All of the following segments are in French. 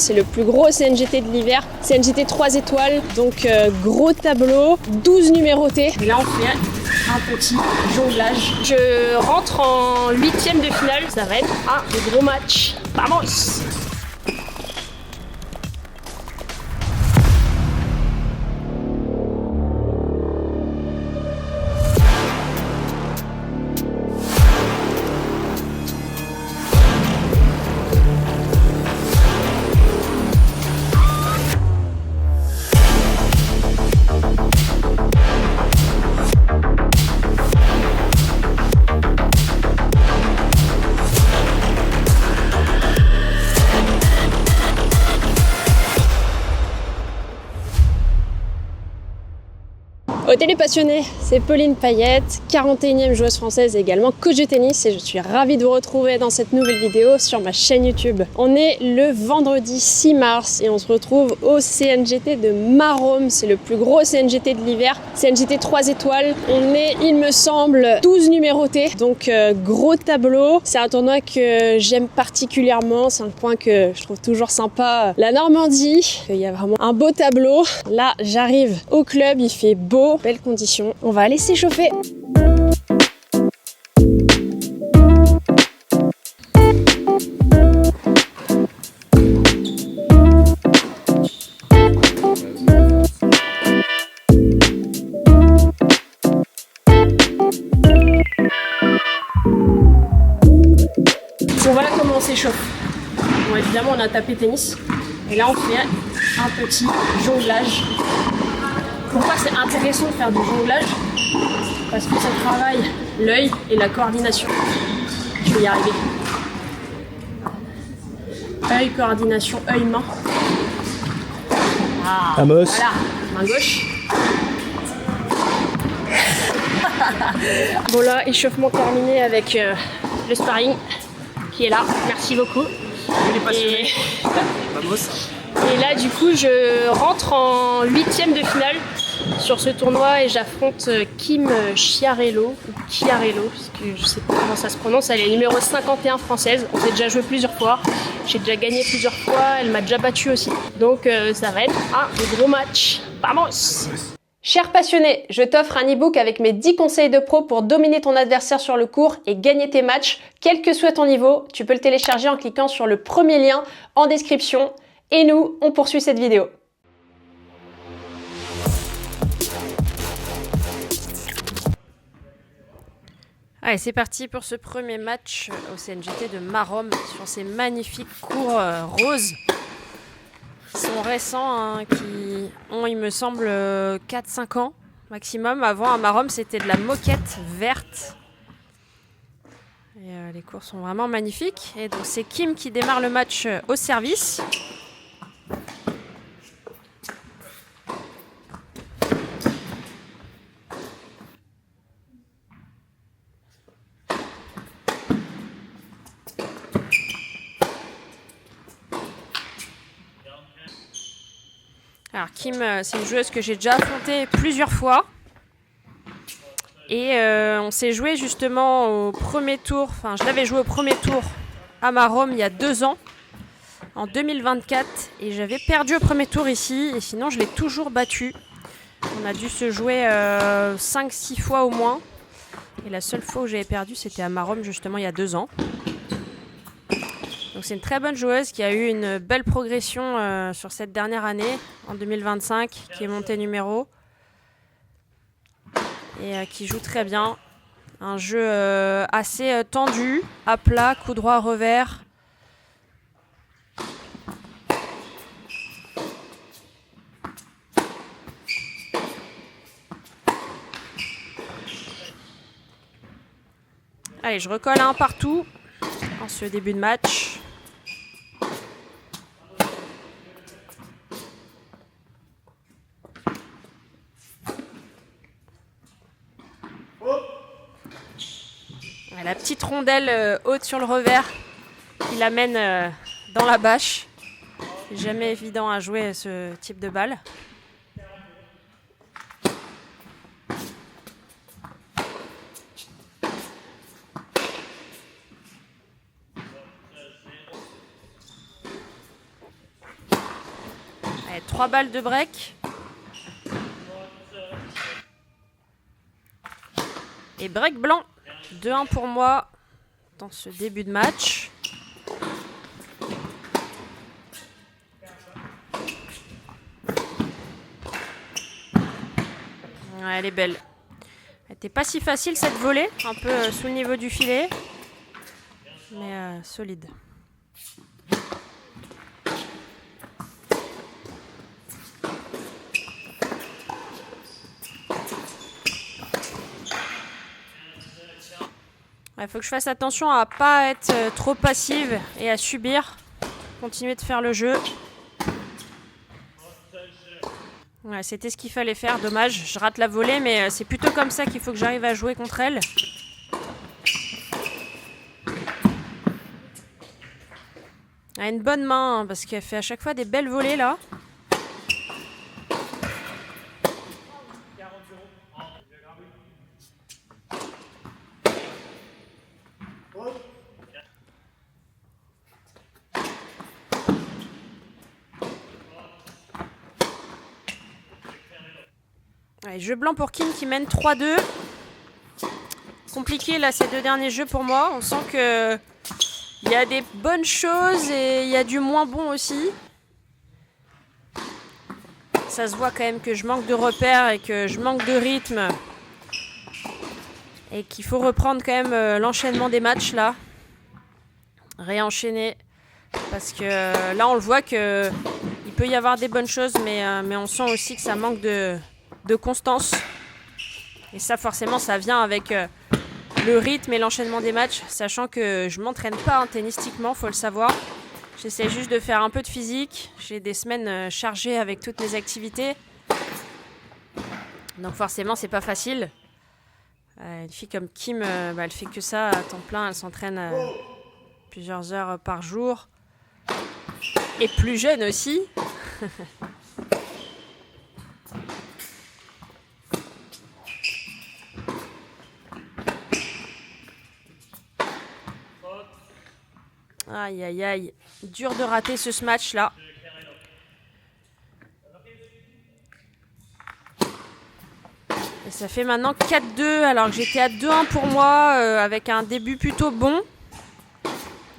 C'est le plus gros CNGT de l'hiver, CNGT 3 étoiles, donc gros tableau, 12 numérotés. Et là on fait un petit jonglage. Je rentre en 8e de finale, ça va être un gros match. Vamos! Au Télé Passionné, c'est Pauline Payette, 41e joueuse française et également coach de tennis, et je suis ravie de vous retrouver dans cette nouvelle vidéo sur ma chaîne YouTube. On est le vendredi 6 mars et on se retrouve au CNGT de Maromme, c'est le plus gros CNGT de l'hiver, CNGT 3 étoiles. On est, il me semble, 12 numérotés, donc gros tableau. C'est un tournoi que j'aime particulièrement, c'est un coin que je trouve toujours sympa, la Normandie. Il y a vraiment un beau tableau. Là, j'arrive au club, il fait beau. Belles conditions. On va aller s'échauffer. Bon, voilà comment on s'échauffe. Bon, évidemment, on a un tapis tennis. Et là, on fait un petit jonglage. Pourquoi c'est intéressant de faire du jonglage? Parce que ça travaille l'œil et la coordination. Je vais y arriver. Œil, coordination, œil, main. Ah, Amos. voilà, main gauche. Bon là, échauffement terminé avec le sparring qui est là. Merci beaucoup. Et là, du coup, je rentre en 8e de finale sur ce tournoi et j'affronte Kim Chiarello, parce que je sais pas comment ça se prononce. Elle est numéro 51 française. On s'est déjà joué plusieurs fois. J'ai déjà gagné plusieurs fois. Elle m'a déjà battu aussi. Donc ça va être un gros match. Vamos! Cher passionné, je t'offre un e-book avec mes 10 conseils de pro pour dominer ton adversaire sur le court et gagner tes matchs, quel que soit ton niveau. Tu peux le télécharger en cliquant sur le premier lien en description. Et nous, on poursuit cette vidéo. Allez, c'est parti pour ce premier match au CNGT de Maromme sur ces magnifiques cours roses. Ils sont récents, hein, qui ont, il me semble, 4-5 ans maximum. Avant, à Maromme, c'était de la moquette verte. Et, les cours sont vraiment magnifiques. Et donc, c'est Kim qui démarre le match au service. Alors Kim, c'est une joueuse que j'ai déjà affrontée plusieurs fois. Et on s'est joué justement au premier tour, enfin je l'avais joué au premier tour à Maromme il y a 2 ans, en 2024. Et j'avais perdu au premier tour ici, et sinon je l'ai toujours battue. On a dû se jouer 5-6 fois au moins. Et la seule fois où j'avais perdu, c'était à Maromme justement il y a 2 ans. Donc c'est une très bonne joueuse qui a eu une belle progression sur cette dernière année, en 2025, qui est montée numéro. Et qui joue très bien. Un jeu assez tendu, à plat, coup droit, revers. Allez, je recolle un partout en ce début de match. La petite rondelle haute sur le revers qui l'amène dans la bâche. C'est jamais évident à jouer ce type de balle. Allez, 3 balles de break. Et break blanc. 2-1 pour moi dans ce début de match. Ouais, elle est belle. Elle n'était pas si facile cette volée, un peu sous le niveau du filet, mais solide. Il faut que je fasse attention à ne pas être trop passive et à subir. Continuer de faire le jeu. Ouais, c'était ce qu'il fallait faire, dommage. Je rate la volée, mais c'est plutôt comme ça qu'il faut que j'arrive à jouer contre elle. Elle a une bonne main, hein, parce qu'elle fait à chaque fois des belles volées, là. Allez, jeu blanc pour Kim qui mène 3-2. Compliqué là ces 2 derniers jeux pour moi. On sent que il y a des bonnes choses et il y a du moins bon aussi. Ça se voit quand même que je manque de repères et que je manque de rythme. Et qu'il faut reprendre quand même l'enchaînement des matchs là. Réenchaîner. Parce que là on le voit que il peut y avoir des bonnes choses mais on sent aussi que ça manque de constance. Et ça forcément ça vient avec le rythme et l'enchaînement des matchs, sachant que je m'entraîne pas tennistiquement, faut le savoir. J'essaie juste de faire un peu de physique. J'ai des semaines chargées avec toutes mes activités. Donc forcément c'est pas facile. Une fille comme Kim, elle fait que ça à temps plein, elle s'entraîne plusieurs heures par jour. Et plus jeune aussi. Aïe, aïe, aïe. Dur de rater ce match-là. Et ça fait maintenant 4-2, alors que j'étais à 2-1 pour moi, avec un début plutôt bon.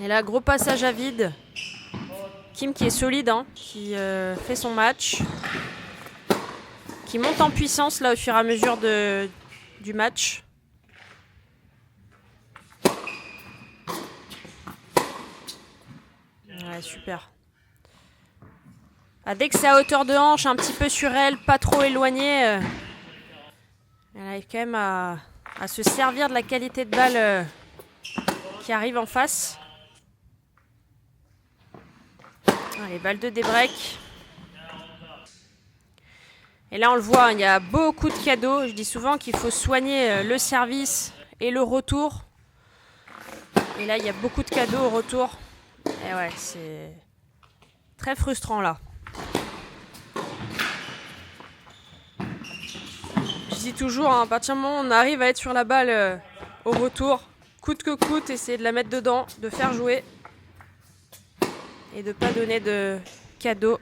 Et là, gros passage à vide. Kim qui est solide, hein, qui fait son match. Qui monte en puissance là au fur et à mesure du match. Ouais, super. Ah, dès que c'est à hauteur de hanche, un petit peu sur elle, pas trop éloignée, elle arrive quand même à se servir de la qualité de balle qui arrive en face. Allez, balle de débreak. Et là, on le voit, il y a beaucoup de cadeaux. Je dis souvent qu'il faut soigner le service et le retour. Et là, il y a beaucoup de cadeaux au retour. Et ouais, c'est très frustrant là. Je dis toujours, à partir du moment où on arrive à être sur la balle au retour, coûte que coûte, essayer de la mettre dedans, de faire jouer et de ne pas donner de cadeaux.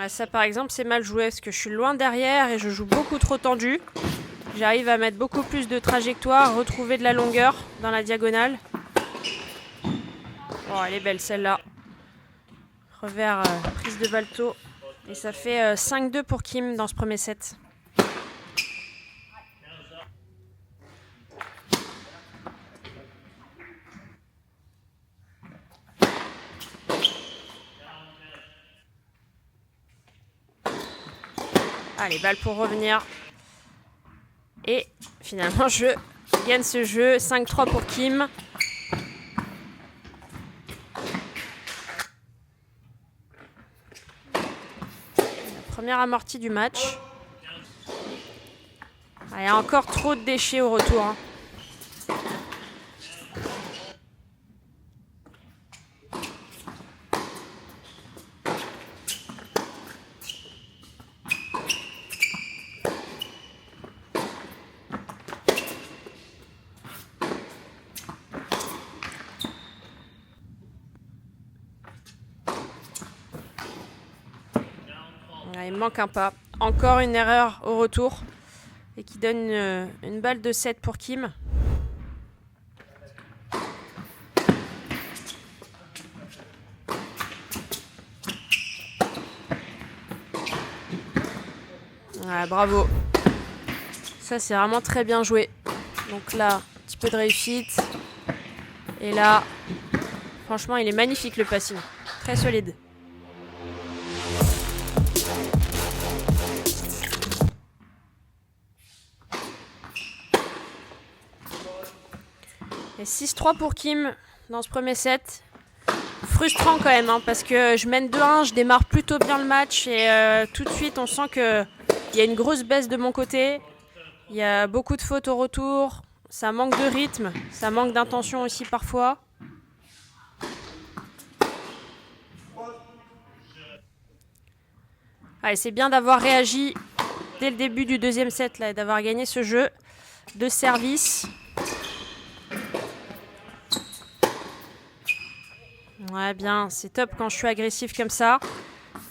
Ça par exemple c'est mal joué parce que je suis loin derrière et je joue beaucoup trop tendu. J'arrive à mettre beaucoup plus de trajectoire, retrouver de la longueur dans la diagonale. Oh, elle est belle celle-là. Revers, prise de balle tôt. Et ça fait 5-2 pour Kim dans ce premier set. Allez, balle pour revenir. Et finalement, je gagne ce jeu. 5-3 pour Kim. La première amortie du match. Il y a encore trop de déchets au retour. Hein. Ouais, il manque un pas. Encore une erreur au retour. Et qui donne une balle de 7 pour Kim. Ouais, bravo. Ça, c'est vraiment très bien joué. Donc là, un petit peu de réussite. Et là, franchement, il est magnifique le passing. Très solide. Et 6-3 pour Kim dans ce premier set. Frustrant quand même, hein, parce que je mène 2-1, je démarre plutôt bien le match et tout de suite on sent qu'il y a une grosse baisse de mon côté. Il y a beaucoup de fautes au retour, ça manque de rythme, ça manque d'intention aussi parfois. Allez, c'est bien d'avoir réagi dès le début du deuxième set là, et d'avoir gagné ce jeu de service. Ouais, bien, c'est top quand je suis agressif comme ça,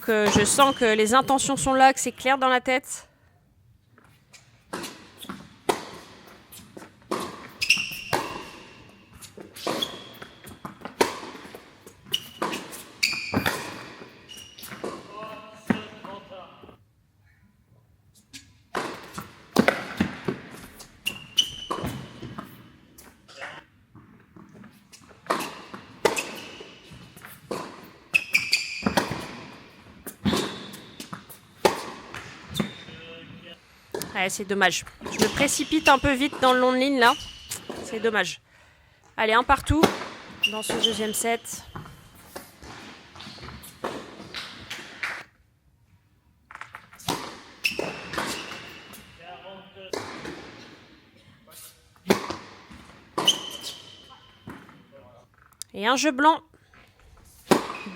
que je sens que les intentions sont là, que c'est clair dans la tête. Ouais, c'est dommage. Je me précipite un peu vite dans le long de ligne là. C'est dommage. Allez, un partout dans ce deuxième set. Et un jeu blanc.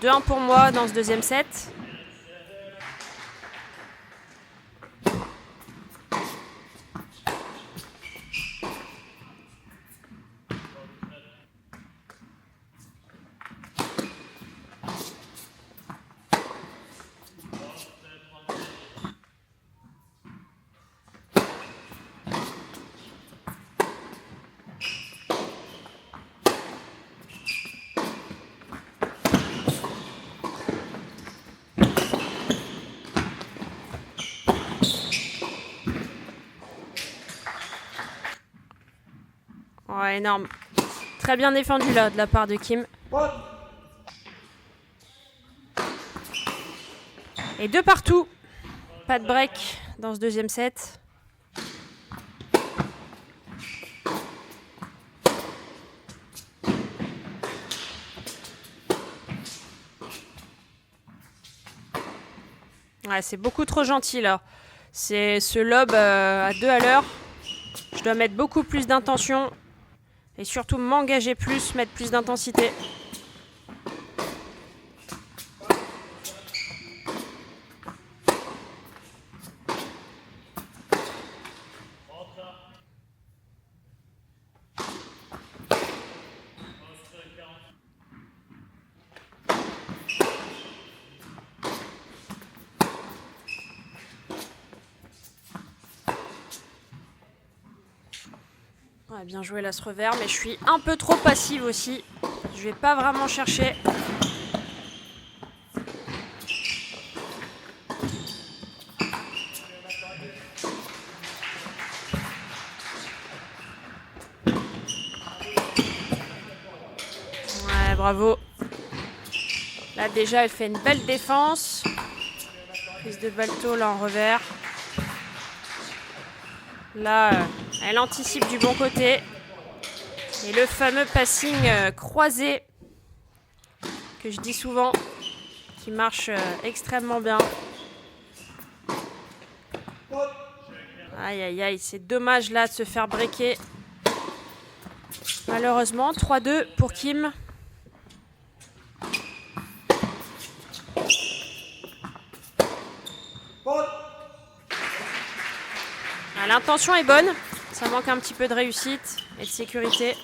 2-1 pour moi dans ce deuxième set. Ouais, énorme. Très bien défendu là de la part de Kim. Et 2 partout. Pas de break dans ce deuxième set. Ouais, c'est beaucoup trop gentil là. C'est ce lob à 2 à l'heure. Je dois mettre beaucoup plus d'intention. Et surtout m'engager plus, mettre plus d'intensité. Ouais, bien joué l'as revers, mais je suis un peu trop passive aussi. Je vais pas vraiment chercher. Ouais, bravo. Là déjà, elle fait une belle défense. Prise de balto là en revers. Là, elle anticipe du bon côté. Et le fameux passing croisé que je dis souvent, qui marche extrêmement bien. Aïe aïe aïe, c'est dommage là de se faire breaker. Malheureusement, 3-2 pour Kim. Ah, l'intention est bonne, ça manque un petit peu de réussite et de sécurité.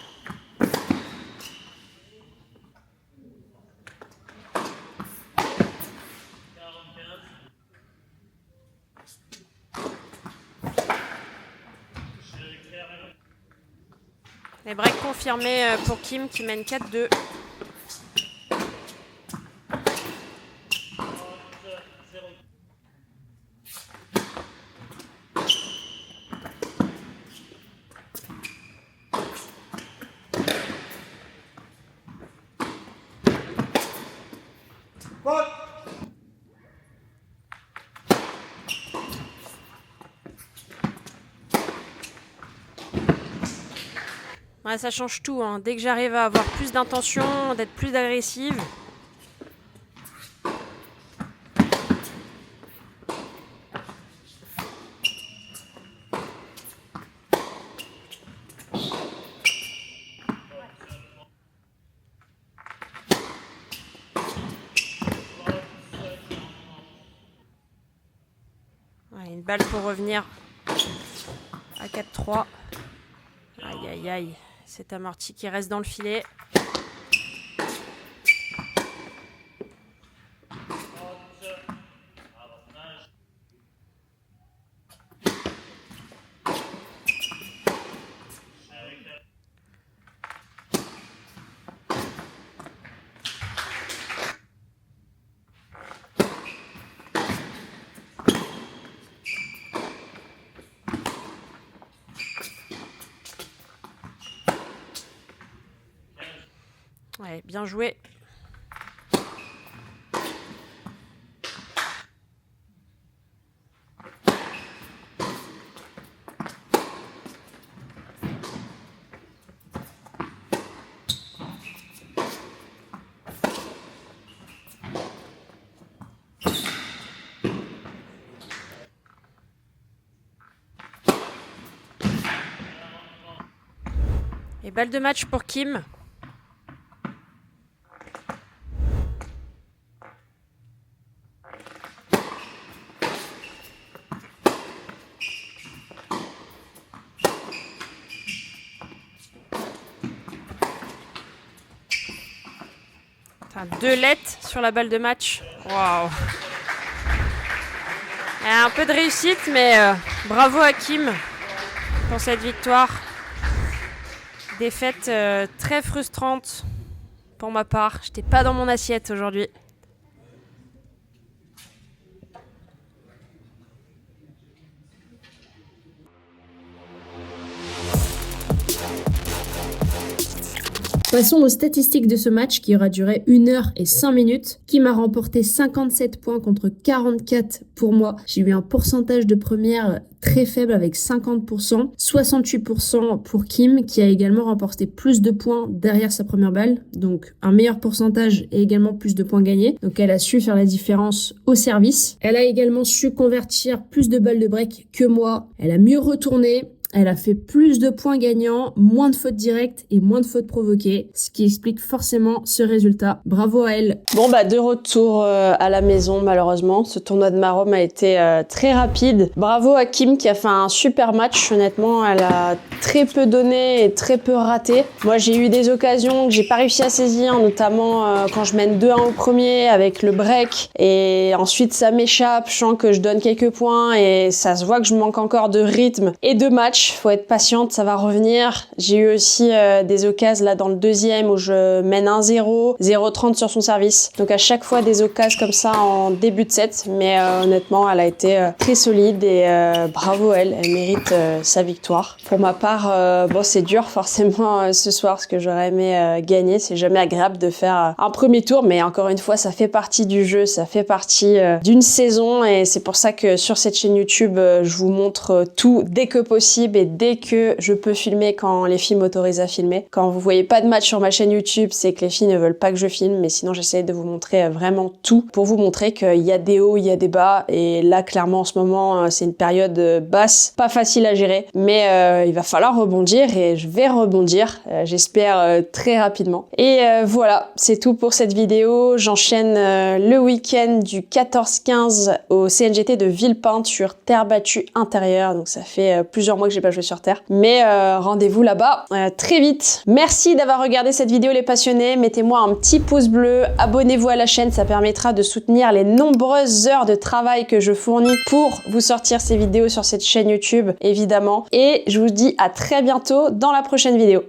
Et break confirmé pour Kim qui mène 4-2. Ouais, ça change tout, hein. Dès que j'arrive à avoir plus d'intention, d'être plus agressive. Ouais, une balle pour revenir à 4-3. Aïe aïe aïe. C'est amorti qui reste dans le filet. Ouais, bien joué. Et balle de match pour Kim. Enfin, 2 lettres sur la balle de match. Waouh. Un peu de réussite, mais bravo à Kim pour cette victoire. Défaite très frustrante pour ma part. J'étais pas dans mon assiette aujourd'hui. Passons aux statistiques de ce match qui aura duré 1 heure et 5 minutes. Kim a remporté 57 points contre 44 pour moi. J'ai eu un pourcentage de première très faible avec 50%, 68% pour Kim qui a également remporté plus de points derrière sa première balle. Donc un meilleur pourcentage et également plus de points gagnés. Donc elle a su faire la différence au service. Elle a également su convertir plus de balles de break que moi. Elle a mieux retourné. Elle a fait plus de points gagnants, moins de fautes directes et moins de fautes provoquées, ce qui explique forcément ce résultat. Bravo à elle. Bon bah de retour à la maison malheureusement. Ce tournoi de Maromme a été très rapide. Bravo à Kim qui a fait un super match. Honnêtement, elle a très peu donné et très peu raté. Moi j'ai eu des occasions que j'ai pas réussi à saisir, notamment quand je mène 2-1 au premier avec le break et ensuite ça m'échappe. Je sens que je donne quelques points et ça se voit que je manque encore de rythme et de match. Faut être patiente, ça va revenir. J'ai eu aussi des occasions là dans le deuxième où je mène 1-0, 0-30 sur son service. Donc à chaque fois des occasions comme ça en début de set. Mais honnêtement, elle a été très solide et bravo elle mérite sa victoire. Pour ma part, bon c'est dur forcément ce soir parce que j'aurais aimé gagner. C'est jamais agréable de faire un premier tour, mais encore une fois, ça fait partie du jeu, ça fait partie d'une saison et c'est pour ça que sur cette chaîne YouTube, je vous montre tout dès que possible et dès que je peux filmer quand les filles m'autorisent à filmer. Quand vous voyez pas de match sur ma chaîne YouTube, c'est que les filles ne veulent pas que je filme, mais sinon j'essaie de vous montrer vraiment tout pour vous montrer qu'il y a des hauts, il y a des bas et là clairement en ce moment c'est une période basse, pas facile à gérer, mais il va falloir rebondir et je vais rebondir, j'espère très rapidement. Et voilà, c'est tout pour cette vidéo. J'enchaîne le week-end du 14-15 au CNGT de Villepinte sur terre battue intérieure, donc ça fait plusieurs mois que j'ai pas joué sur terre, mais rendez-vous là-bas très vite. Merci d'avoir regardé cette vidéo les passionnés, mettez-moi un petit pouce bleu, abonnez-vous à la chaîne, ça permettra de soutenir les nombreuses heures de travail que je fournis pour vous sortir ces vidéos sur cette chaîne YouTube évidemment, et je vous dis à très bientôt dans la prochaine vidéo.